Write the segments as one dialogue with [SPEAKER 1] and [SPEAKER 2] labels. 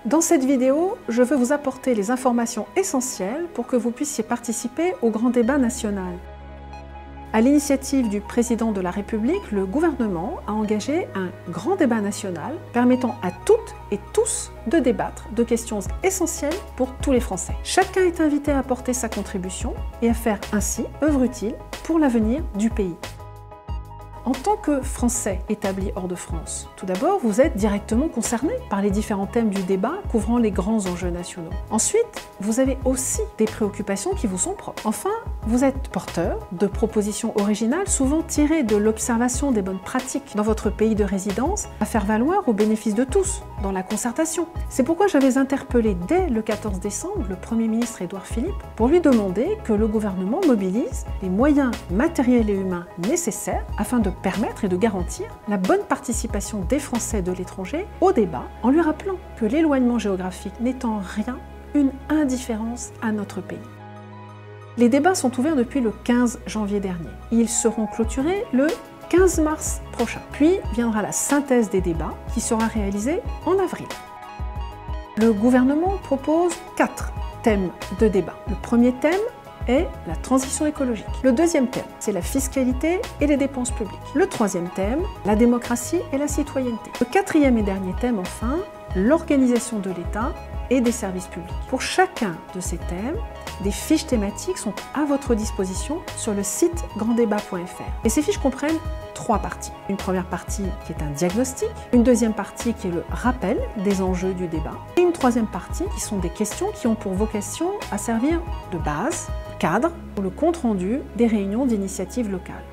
[SPEAKER 1] Dans cette vidéo, je veux vous apporter les informations essentielles pour que vous puissiez participer au grand débat national. À l'initiative du président de la République, le gouvernement a engagé un grand débat national permettant à toutes et tous de débattre de questions essentielles pour tous les Français. Chacun est invité à apporter sa contribution et à faire ainsi œuvre utile pour l'avenir du pays. En tant que Français établis hors de France, tout d'abord, vous êtes directement concerné par les différents thèmes du débat couvrant les grands enjeux nationaux. Ensuite, vous avez aussi des préoccupations qui vous sont propres. Enfin, vous êtes porteur de propositions originales, souvent tirées de l'observation des bonnes pratiques dans votre pays de résidence, à faire valoir au bénéfice de tous, dans la concertation. C'est pourquoi j'avais interpellé dès le 14 décembre le Premier ministre Édouard Philippe pour lui demander que le gouvernement mobilise les moyens matériels et humains nécessaires afin de permettre et de garantir la bonne participation des Français de l'étranger au débat, en lui rappelant que l'éloignement géographique n'est en rien une indifférence à notre pays. Les débats sont ouverts depuis le 15 janvier dernier. Ils seront clôturés le 15 mars prochain. Puis viendra la synthèse des débats qui sera réalisée en avril. Le gouvernement propose 4 thèmes de débat. Le premier thème est la transition écologique. Le deuxième thème, c'est la fiscalité et les dépenses publiques. Le troisième thème, la démocratie et la citoyenneté. Le quatrième et dernier thème, enfin, l'organisation de l'État et des services publics. Pour chacun de ces thèmes, des fiches thématiques sont à votre disposition sur le site granddébat.fr. Et ces fiches comprennent 3 parties. Une première partie qui est un diagnostic, une deuxième partie qui est le rappel des enjeux du débat, et une troisième partie qui sont des questions qui ont pour vocation à servir de base, cadre, pour le compte-rendu des réunions d'initiatives locales.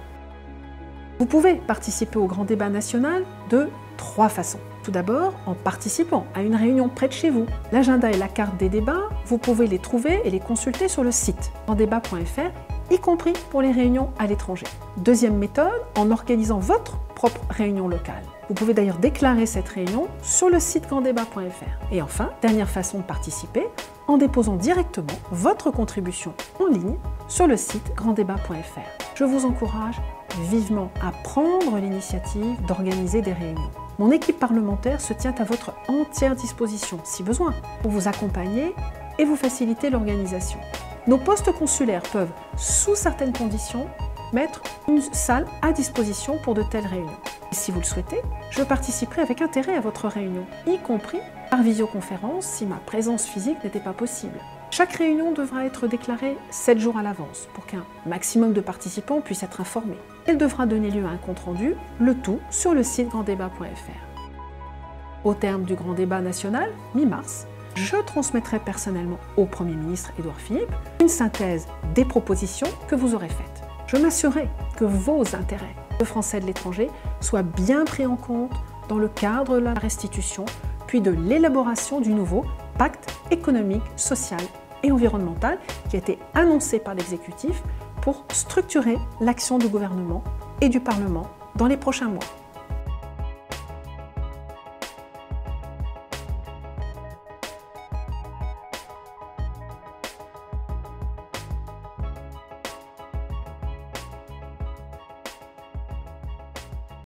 [SPEAKER 1] Vous pouvez participer au grand débat national de 3 façons. Tout d'abord, en participant à une réunion près de chez vous. L'agenda et la carte des débats, vous pouvez les trouver et les consulter sur le site granddébat.fr, y compris pour les réunions à l'étranger. Deuxième méthode, en organisant votre propre réunion locale. Vous pouvez d'ailleurs déclarer cette réunion sur le site granddébat.fr. Et enfin, dernière façon de participer, en déposant directement votre contribution en ligne sur le site granddébat.fr. Je vous encourage vivement à prendre l'initiative d'organiser des réunions. Mon équipe parlementaire se tient à votre entière disposition, si besoin, pour vous accompagner et vous faciliter l'organisation. Nos postes consulaires peuvent, sous certaines conditions, mettre une salle à disposition pour de telles réunions. Et si vous le souhaitez, je participerai avec intérêt à votre réunion, y compris par visioconférence si ma présence physique n'était pas possible. Chaque réunion devra être déclarée 7 jours à l'avance pour qu'un maximum de participants puissent être informés. Elle devra donner lieu à un compte-rendu, le tout sur le site granddébat.fr. Au terme du grand débat national, mi-mars, je transmettrai personnellement au Premier ministre Édouard Philippe une synthèse des propositions que vous aurez faites. Je m'assurerai que vos intérêts de Français de l'étranger soient bien pris en compte dans le cadre de la restitution, puis de l'élaboration du nouveau pacte économique, social et environnemental qui a été annoncé par l'exécutif pour structurer l'action du gouvernement et du Parlement dans les prochains mois.